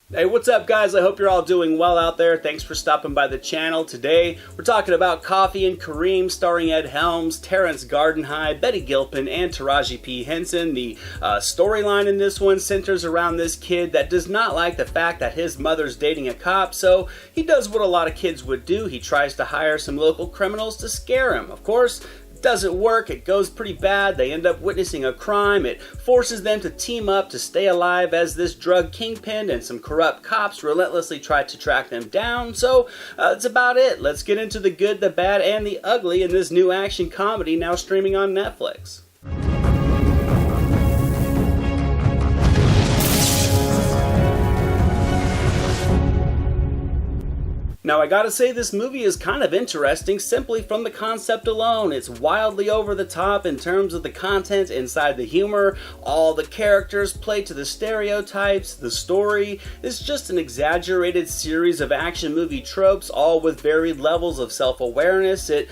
Hey, what's up guys? I hope you're all doing well out there. Thanks for stopping by the channel. Today, we're talking about Coffee and Kareem starring Ed Helms, Terence Gardenhigh, Betty Gilpin, and Taraji P. Henson. The storyline in this one centers around this kid that does not like the fact that his mother's dating a cop, so he does what a lot of kids would do. He tries to hire some local criminals to scare him. Of course, doesn't work, it goes pretty bad, they end up witnessing a crime, it forces them to team up to stay alive as this drug kingpin and some corrupt cops relentlessly try to track them down. So that's about it. Let's get into the good, the bad, and the ugly in this new action comedy now streaming on Netflix. Now I gotta say this movie is kind of interesting simply from the concept alone. It's wildly over the top in terms of the content inside the humor, all the characters play to the stereotypes, the story is just an exaggerated series of action movie tropes all with varied levels of self-awareness. It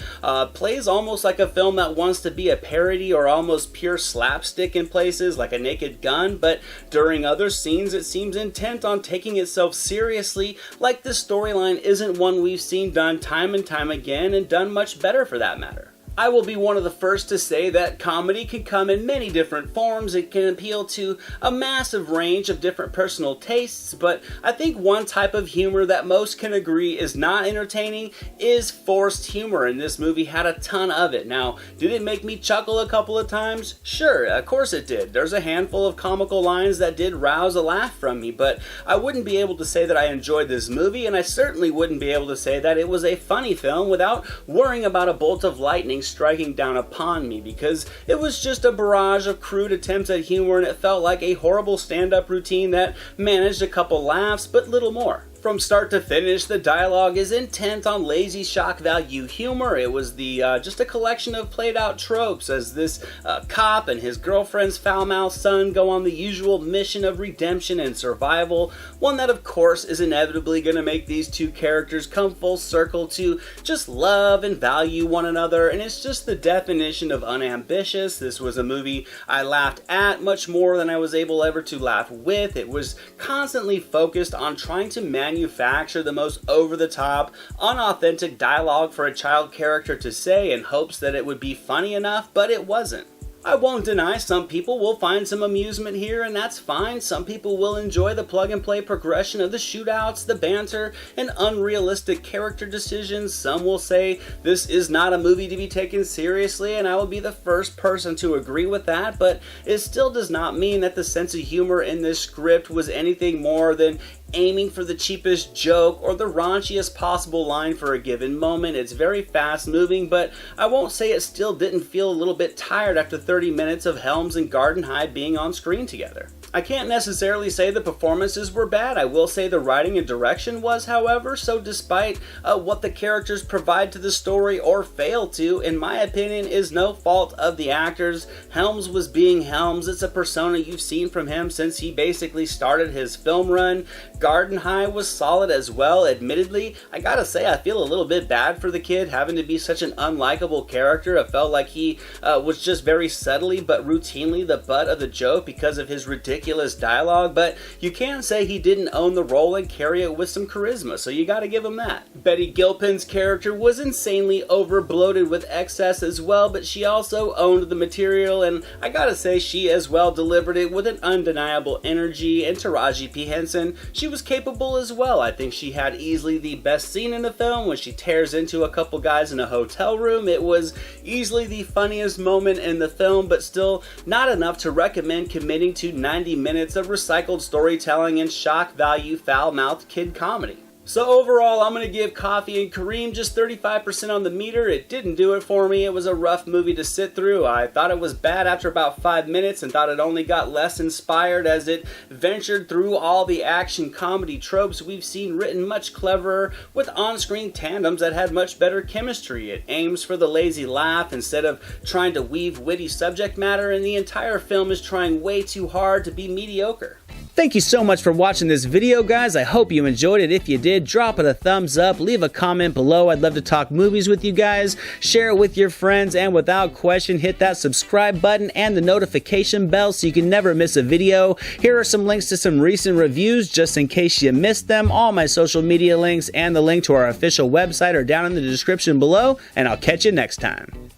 plays almost like a film that wants to be a parody or almost pure slapstick in places like A Naked Gun, but during other scenes it seems intent on taking itself seriously, like the storyline isn't one we've seen done time and time again, and done much better for that matter. I will be one of the first to say that comedy can come in many different forms. It can appeal to a massive range of different personal tastes, but I think one type of humor that most can agree is not entertaining is forced humor, and this movie had a ton of it. Now, did it make me chuckle a couple of times? Sure, of course it did. There's a handful of comical lines that did rouse a laugh from me, but I wouldn't be able to say that I enjoyed this movie, and I certainly wouldn't be able to say that it was a funny film without worrying about a bolt of lightning striking down upon me, because it was just a barrage of crude attempts at humor, and it felt like a horrible stand-up routine that managed a couple laughs but little more. From start to finish, the dialogue is intent on lazy shock value humor. It was just a collection of played out tropes as this cop and his girlfriend's foul-mouthed son go on the usual mission of redemption and survival, one that of course is inevitably going to make these two characters come full circle to just love and value one another, and it's just the definition of unambitious. This was a movie I laughed at much more than I was able ever to laugh with. It was constantly focused on trying to manufacture the most over-the-top, unauthentic dialogue for a child character to say in hopes that it would be funny enough, but it wasn't. I won't deny some people will find some amusement here, and that's fine. Some people will enjoy the plug-and-play progression of the shootouts, the banter, and unrealistic character decisions. Some will say this is not a movie to be taken seriously, and I will be the first person to agree with that, but it still does not mean that the sense of humor in this script was anything more than aiming for the cheapest joke or the raunchiest possible line for a given moment. It's very fast moving, but I won't say it still didn't feel a little bit tired after 30 minutes of Helms and Gardenhigh being on screen together. I can't necessarily say the performances were bad. I will say the writing and direction was, however, so despite what the characters provide to the story or fail to, in my opinion, is no fault of the actors. Helms was being Helms. It's a persona you've seen from him since he basically started his film run. Gardenhigh was solid as well. Admittedly, I gotta say I feel a little bit bad for the kid having to be such an unlikable character. It felt like he was just very subtly but routinely the butt of the joke because of his ridiculous dialogue, but you can say he didn't own the role and carry it with some charisma, so you gotta give him that. Betty Gilpin's character was insanely over-bloated with excess as well, but she also owned the material, and I gotta say she as well delivered it with an undeniable energy. And Taraji P. Henson, she was capable as well. I think she had easily the best scene in the film when she tears into a couple guys in a hotel room. It was easily the funniest moment in the film, but still not enough to recommend committing to 90 minutes of recycled storytelling and shock value foul-mouthed kid comedy. So overall, I'm going to give Coffee and Kareem just 35% on the meter. It didn't do it for me. It was a rough movie to sit through. I thought it was bad after about 5 minutes and thought it only got less inspired as it ventured through all the action comedy tropes we've seen written much cleverer with on-screen tandems that had much better chemistry. It aims for the lazy laugh instead of trying to weave witty subject matter, and the entire film is trying way too hard to be mediocre. Thank you so much for watching this video, guys. I hope you enjoyed it. If you did, drop it a thumbs up, leave a comment below. I'd love to talk movies with you guys. Share it with your friends, and without question, hit that subscribe button and the notification bell so you can never miss a video. Here are some links to some recent reviews just in case you missed them. All my social media links and the link to our official website are down in the description below, and I'll catch you next time.